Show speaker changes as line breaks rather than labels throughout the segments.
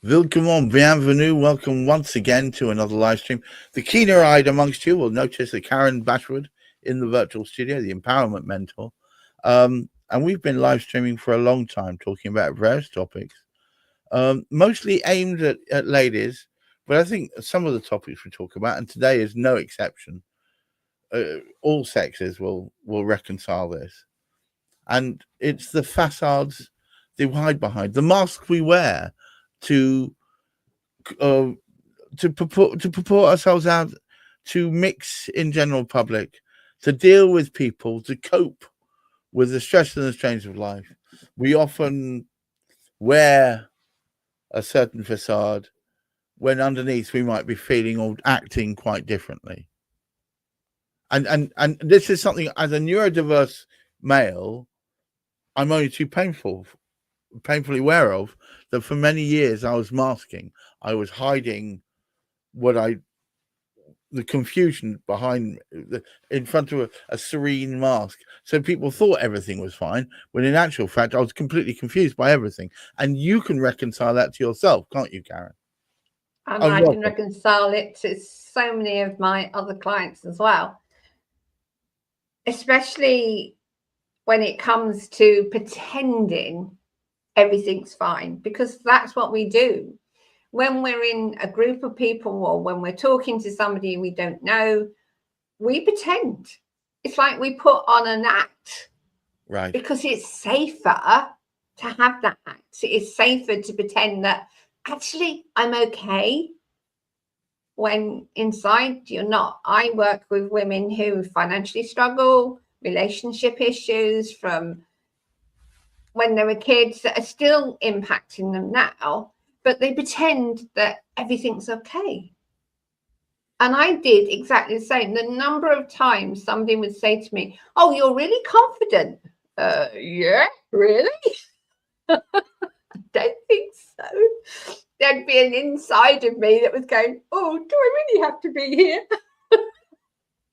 Willkommen, bienvenue, welcome once again to another live stream. The keener-eyed amongst you will notice that Karen Bashford in the virtual studio, the empowerment mentor. And we've been live streaming for a long time, talking about various topics, mostly aimed at ladies, but I think some of the topics we talk about, and today is no exception, all sexes will reconcile this. And it's the facades they hide behind, the mask we wear to purport ourselves out, to mix in general public, to deal with people, to cope with the stress and the strains of life. We often wear a certain facade when underneath we might be feeling or acting quite differently. And this is something, as a neurodiverse male, I'm only too painfully aware of, that for many years I was masking. I was hiding the confusion behind in front of a serene mask. So people thought everything was fine, when in actual fact, I was completely confused by everything. And you can reconcile that to yourself, can't you, Karen?
And I can reconcile it to so many of my other clients as well, especially when it comes to pretending everything's fine, because that's what we do. When we're in a group of people or when we're talking to somebody we don't know, we pretend. It's like we put on an act.
Right.
Because it's safer to have that act. It's safer to pretend that actually I'm okay when inside you're not. I work with women who financially struggle, relationship issues from when they were kids that are still impacting them now, but they pretend that everything's okay. And I did exactly the same. The number of times somebody would say to me, "Oh, you're really confident." Yeah, really? I don't think so. There'd be an inside of me that was going, "Oh, do I really have to be here?"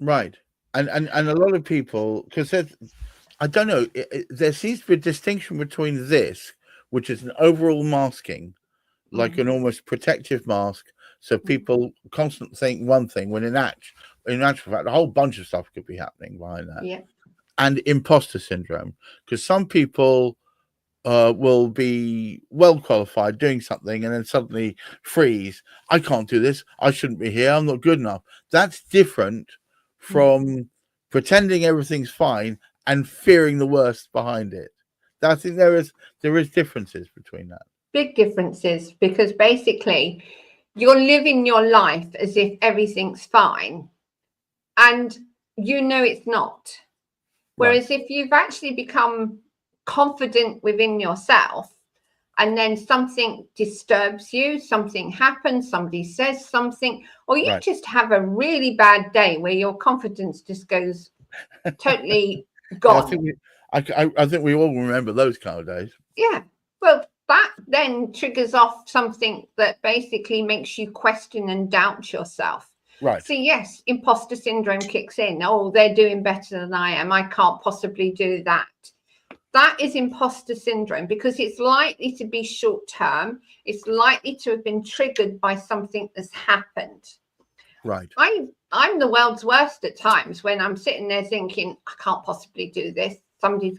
Right. And a lot of people, because I don't know, there seems to be a distinction between this, which is an overall masking, like an almost protective mask, so people constantly think one thing when in actual fact a whole bunch of stuff could be happening behind that.
Yeah.
And imposter syndrome, because some people will be well qualified doing something and then suddenly freeze. I can't do this. I shouldn't be here. I'm not good enough. That's different from pretending everything's fine and fearing the worst behind it. I think there is differences between that.
Big differences, because basically you're living your life as if everything's fine and you know it's not. Whereas if you've actually become confident within yourself and then something disturbs you, something happens, somebody says something, or you just have a really bad day where your confidence just goes totally gone.
Yeah, I think we all remember those kind of days.
Yeah. Well, that then triggers off something that basically makes you question and doubt yourself.
Right.
So yes, imposter syndrome kicks in. Oh, they're doing better than I am. I can't possibly do that. That is imposter syndrome because it's likely to be short term. It's likely to have been triggered by something that's happened.
Right.
I'm the world's worst at times when I'm sitting there thinking, I can't possibly do this. Somebody's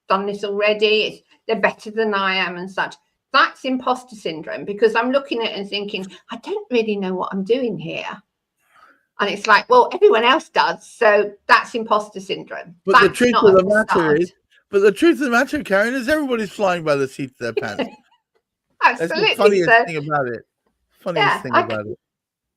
done this already. They're better than I am and such. That's imposter syndrome because I'm looking at it and thinking, I don't really know what I'm doing here. And it's like, well, everyone else does. So that's imposter syndrome.
But the truth of the matter, Karen, is everybody's flying by the seat of their pants.
Absolutely.
That's the funniest thing about it.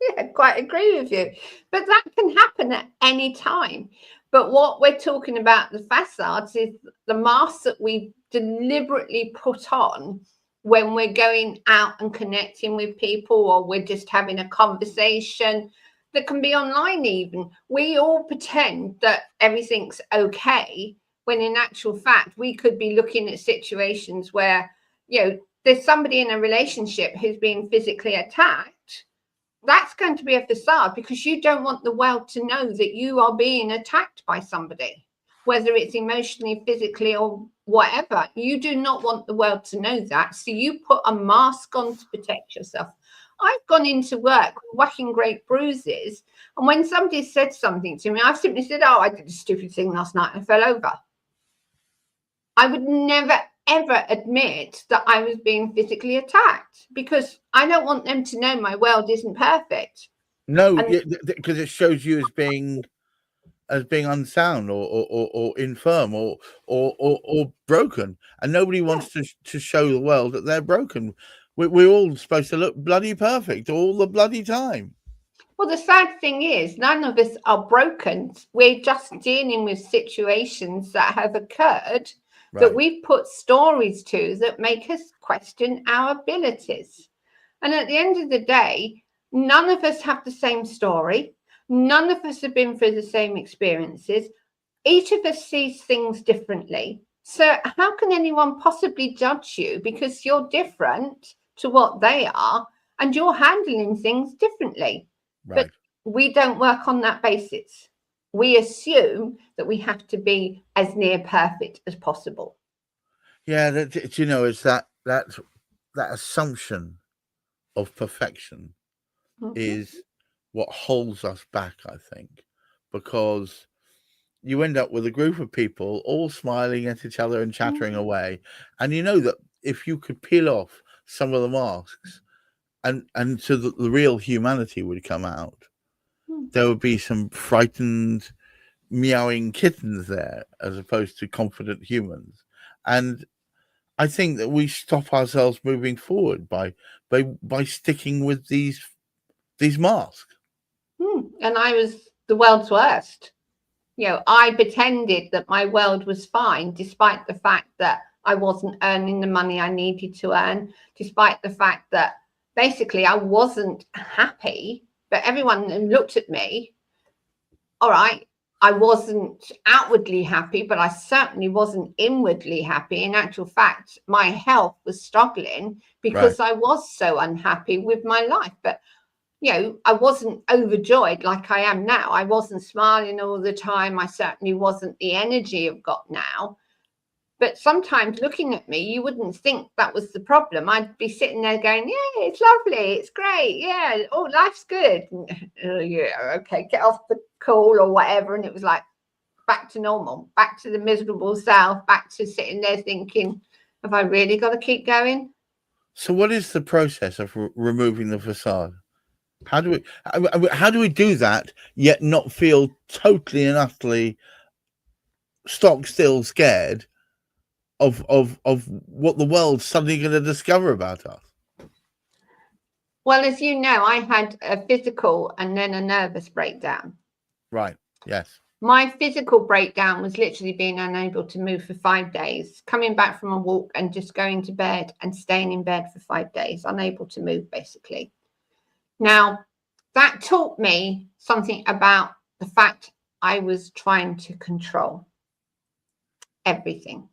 Yeah, I quite agree with you. But that can happen at any time. But what we're talking about, the facades, is the mask that we deliberately put on when we're going out and connecting with people or we're just having a conversation that can be online even. We all pretend that everything's okay when in actual fact we could be looking at situations where, there's somebody in a relationship who's being physically attacked. That's going to be a facade because you don't want the world to know that you are being attacked by somebody. whether it's emotionally, physically, or whatever. You do not want the world to know that. So you put a mask on to protect yourself. I've gone into work whacking great bruises. And when somebody said something to me, I've simply said, oh, I did a stupid thing last night and fell over. I would never, ever admit that I was being physically attacked, because I don't want them to know my world isn't perfect.
No, because it shows you as being unsound or infirm or broken, and nobody wants to show the world that they're broken. We're all supposed to look bloody perfect all the bloody time.
Well, the sad thing is, none of us are broken. We're just dealing with situations that have occurred that we've put stories to that make us question our abilities. And at the end of the day, none of us have the same story. None of us have been through the same experiences. Each of us sees things differently. So how can anyone possibly judge you because you're different to what they are and you're handling things differently? But we don't work on that basis. We assume that we have to be as near perfect as possible.
Yeah, it's that assumption of perfection is what holds us back, I think, because you end up with a group of people all smiling at each other and chattering away, and you know that if you could peel off some of the masks and so that the real humanity would come out, there would be some frightened, meowing kittens there as opposed to confident humans. And I think that we stop ourselves moving forward by sticking with these masks.
And I was the world's worst. I pretended that my world was fine, despite the fact that I wasn't earning the money I needed to earn, despite the fact that basically I wasn't happy. But everyone looked at me. All right, I wasn't outwardly happy, but I certainly wasn't inwardly happy. In actual fact, my health was struggling because I was so unhappy with my life. But I wasn't overjoyed like I am now. I wasn't smiling all the time. I certainly wasn't the energy I've got now. But sometimes looking at me, you wouldn't think that was the problem. I'd be sitting there going, yeah, it's lovely. It's great. Yeah. Oh, life's good. Yeah. Okay. Get off the call or whatever. And it was like back to normal, back to the miserable self, back to sitting there thinking, have I really got to keep going?
So what is the process of removing the facade? How do we do that yet not feel totally and utterly stock still scared of what the world's suddenly going to discover about us?
Well, as you know, I had a physical and then a nervous breakdown.
Right. Yes.
My physical breakdown was literally being unable to move for 5 days, coming back from a walk and just going to bed and staying in bed for 5 days, unable to move, basically. Now, that taught me something about the fact I was trying to control everything.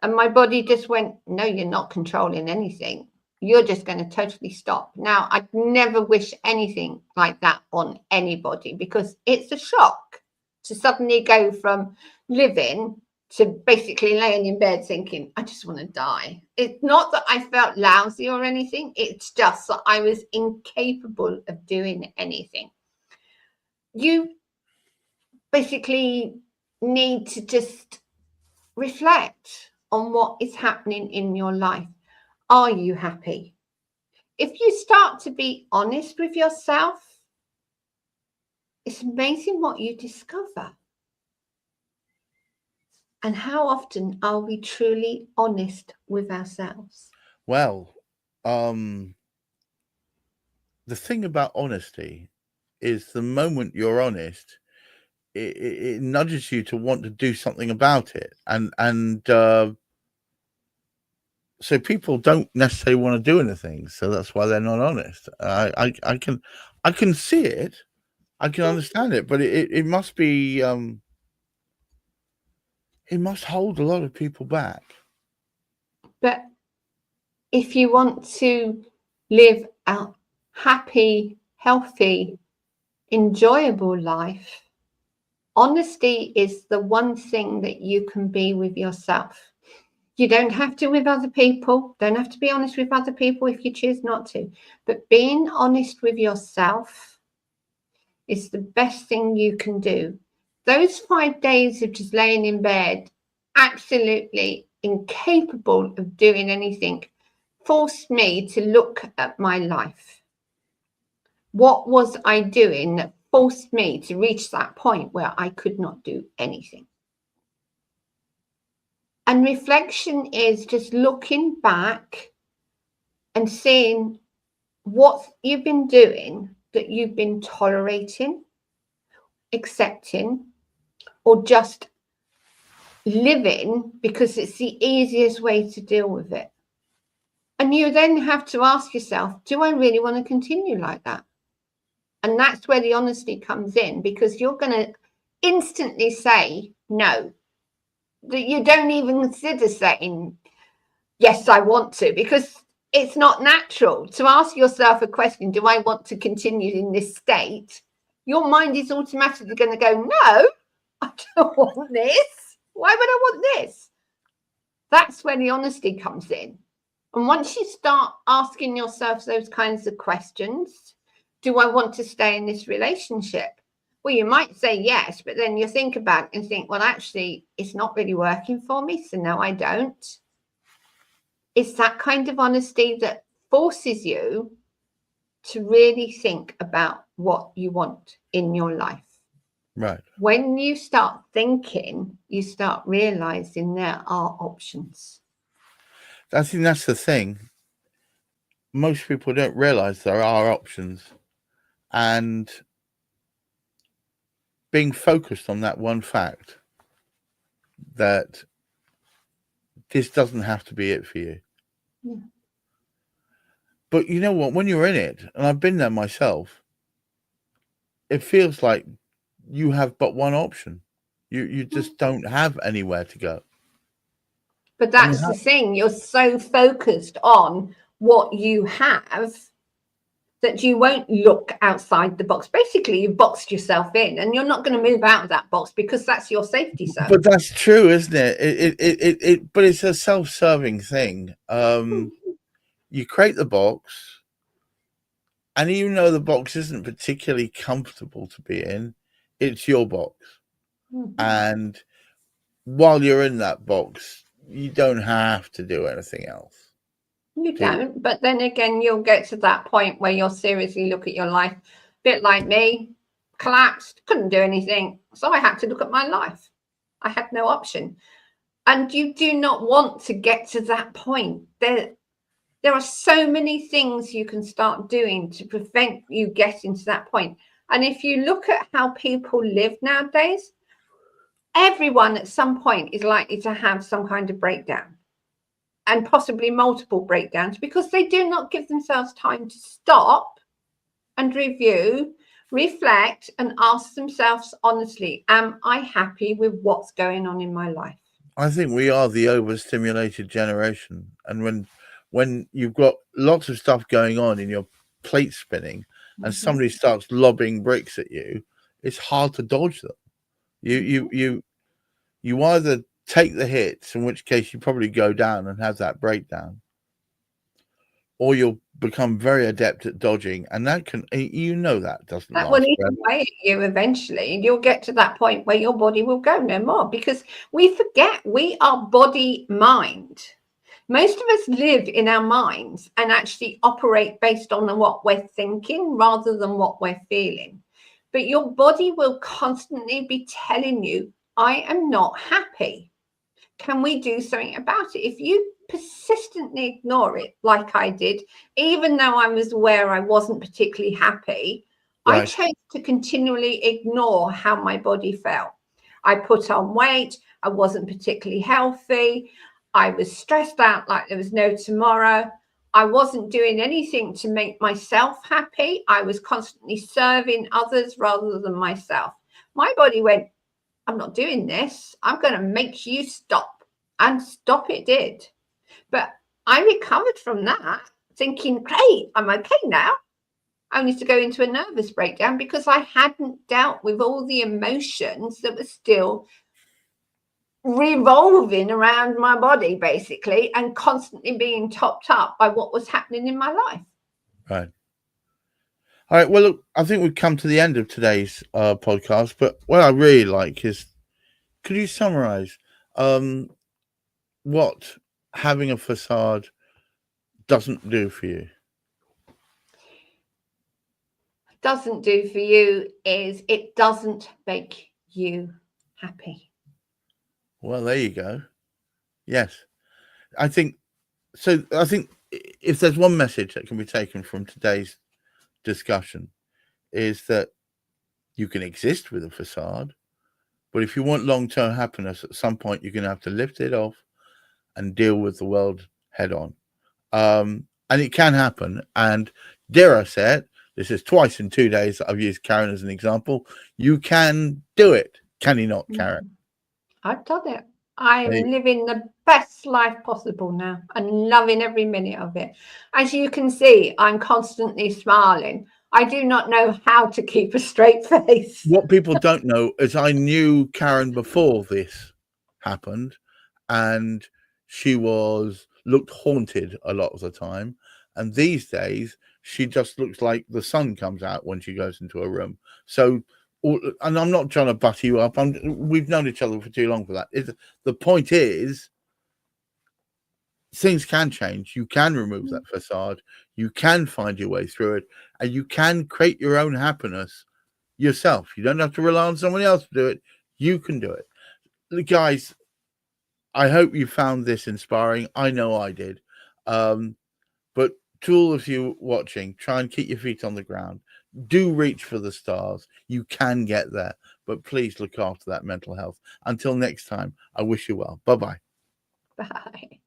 And my body just went, no, you're not controlling anything. You're just going to totally stop. Now, I'd never wish anything like that on anybody, because it's a shock to suddenly go from living to basically laying in bed thinking, I just want to die. It's not that I felt lousy or anything. It's just that I was incapable of doing anything. You basically need to just reflect on what is happening in your life. Are you happy? If you start to be honest with yourself, it's amazing what you discover. And how often are we truly honest with ourselves?
Well, the thing about honesty is the moment you're honest, it nudges you to want to do something about it. And so people don't necessarily want to do anything. So that's why they're not honest. I can see it. I can understand it, but it must be, it must hold a lot of people back.
But if you want to live a happy, healthy, enjoyable life, Honesty is the one thing that you can be with yourself. You don't have to with other people. Don't have to be honest with other people if you choose not to. But being honest with yourself is the best thing you can do. Those 5 days of just laying in bed, absolutely incapable of doing anything, forced me to look at my life. What was I doing that forced me to reach that point where I could not do anything? And reflection is just looking back and seeing what you've been doing that you've been tolerating, accepting, or just living because it's the easiest way to deal with it. And you then have to ask yourself, do I really want to continue like that? And that's where the honesty comes in, because you're going to instantly say no. That you don't even consider saying, yes, I want to, because it's not natural to ask yourself a question, do I want to continue in this state? Your mind is automatically going to go, no, I don't want this. Why would I want this? That's where the honesty comes in. And once you start asking yourself those kinds of questions, do I want to stay in this relationship? Well, you might say yes, but then you think about it and think, well, actually, it's not really working for me. So no, I don't. It's that kind of honesty that forces you to really think about what you want in your life.
Right.
When you start thinking, you start realizing there are options.
I think that's the thing. Most people don't realize there are options, and being focused on that one fact that this doesn't have to be it for you.
Yeah.
But you know what? When you're in it, and I've been there myself, it feels like you have but one option. You just don't have anywhere to go.
But that's the thing. You're so focused on what you have that you won't look outside the box. Basically, you've boxed yourself in, and you're not going to move out of that box because that's your safety zone.
But that's true, isn't it? But it's a self-serving thing. You create the box, and even though the box isn't particularly comfortable to be in, it's your box. And while you're in that box, you don't have to do anything else.
You don't. But then again, you'll get to that point where you'll seriously look at your life. A bit like me, collapsed, couldn't do anything. So I had to look at my life. I had no option. And you do not want to get to that point. There are so many things you can start doing to prevent you getting to that point. And if you look at how people live nowadays, everyone at some point is likely to have some kind of breakdown, and possibly multiple breakdowns, because they do not give themselves time to stop and review, reflect, and ask themselves honestly, am I happy with what's going on in my life?
I think we are the overstimulated generation. And when you've got lots of stuff going on in your plate spinning, and somebody starts lobbing bricks at you, it's hard to dodge them. You either take the hits, in which case you probably go down and have that breakdown, or you'll become very adept at dodging, and that can, that doesn't
that
last
will eat
forever.
away at you eventually. You'll get to that point where your body will go no more, because we forget we are body mind. Most of us live in our minds and actually operate based on what we're thinking rather than what we're feeling. But your body will constantly be telling you, I am not happy. Can we do something about it? If you persistently ignore it, like I did, even though I was aware I wasn't particularly happy,
Right.
I chose to continually ignore how my body felt. I put on weight. I wasn't particularly healthy. I was stressed out like there was no tomorrow. I wasn't doing anything to make myself happy. I was constantly serving others rather than myself. My body went, I'm not doing this. I'm going to make you stop. And stop it did. But I recovered from that thinking, great, I'm okay now. only to go into a nervous breakdown because I hadn't dealt with all the emotions that were still revolving around my body, basically, and constantly being topped up by what was happening in my life.
Right. All right. Well, look, I think we've come to the end of today's podcast. But what I really like is, could you summarize what having a facade doesn't do for you?
Doesn't do for you is it doesn't make you happy.
Well, there you go. Yes. I think so. I think if there's one message that can be taken from today's discussion, is that you can exist with a facade, but if you want long-term happiness, at some point you're going to have to lift it off and deal with the world head on. And it can happen. And dare I say it, this is twice in 2 days that I've used Karen as an example. You can do it. Can you not, Karen?
I've done it. I'm living the best life possible now and loving every minute of it. As you can see, I'm constantly smiling. I do not know how to keep a straight face.
What people don't know is I knew Karen before this happened, and she looked haunted a lot of the time. And these days, she just looks like the sun comes out when she goes into a room. So, and I'm not trying to butter you up. We've known each other for too long for that. The point is, things can change. You can remove that facade. You can find your way through it, and you can create your own happiness yourself. You don't have to rely on someone else to do it. You can do it. Guys, I hope you found this inspiring. I know I did. But to all of you watching, try and keep your feet on the ground. Do reach for the stars. You can get there, but please look after that mental health. Until next time, I wish you well. Bye-bye.
Bye.